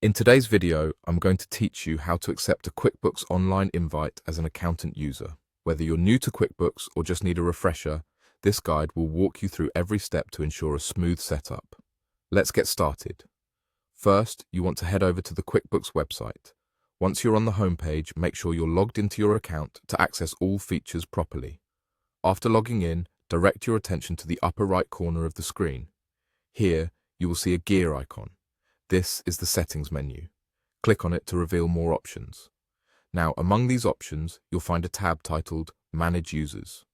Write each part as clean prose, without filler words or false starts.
In today's video, I'm going to teach you how to accept a QuickBooks Online invite as an accountant user. Whether you're new to QuickBooks or just need a refresher, this guide will walk you through every step to ensure a smooth setup. Let's get started. First, you want to head over to the QuickBooks website. Once you're on the homepage, make sure you're logged into your account to access all features properly. After logging in, direct your attention to the upper right corner of the screen. Here, you will see a gear icon. This is the Settings menu. Click on it to reveal more options. Now, among these options, you'll find a tab titled Manage Users.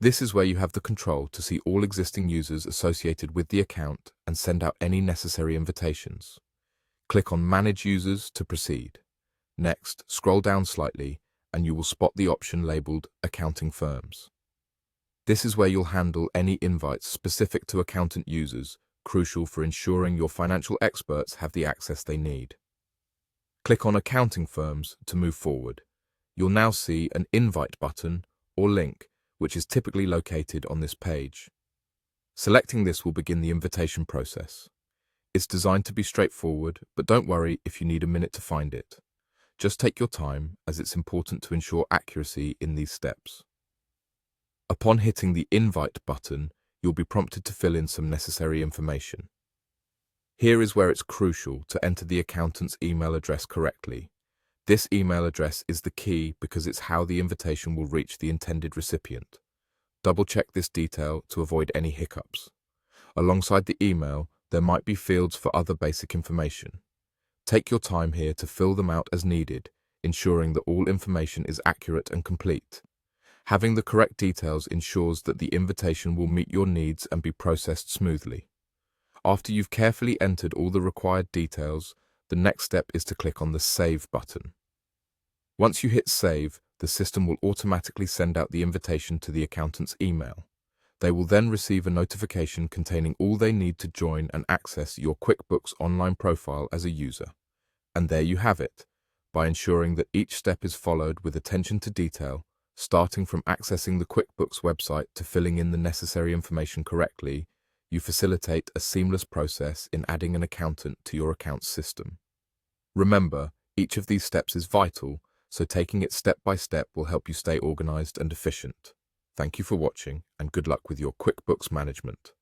This is where you have the control to see all existing users associated with the account and send out any necessary invitations. Click on Manage Users to proceed. Next, scroll down slightly and you will spot the option labeled Accounting Firms. This is where you'll handle any invites specific to accountant users, crucial for ensuring your financial experts have the access they need. Click on Accounting Firms to move forward. You'll now see an invite button or link, which is typically located on this page. Selecting this will begin the invitation process. It's designed to be straightforward, but don't worry if you need a minute to find it. Just take your time, as it's important to ensure accuracy in these steps. Upon hitting the Invite button, you'll be prompted to fill in some necessary information. Here is where it's crucial to enter the accountant's email address correctly. This email address is the key because it's how the invitation will reach the intended recipient. Double-check this detail to avoid any hiccups. Alongside the email, there might be fields for other basic information. Take your time here to fill them out as needed, ensuring that all information is accurate and complete. Having the correct details ensures that the invitation will meet your needs and be processed smoothly. After you've carefully entered all the required details, the next step is to click on the Save button. Once you hit Save, the system will automatically send out the invitation to the accountant's email. They will then receive a notification containing all they need to join and access your QuickBooks Online profile as a user. And there you have it. By ensuring that each step is followed with attention to detail, starting from accessing the QuickBooks website to filling in the necessary information correctly, you facilitate a seamless process in adding an accountant to your accounts system. Remember, each of these steps is vital, so taking it step by step will help you stay organized and efficient. Thank you for watching, and good luck with your QuickBooks management.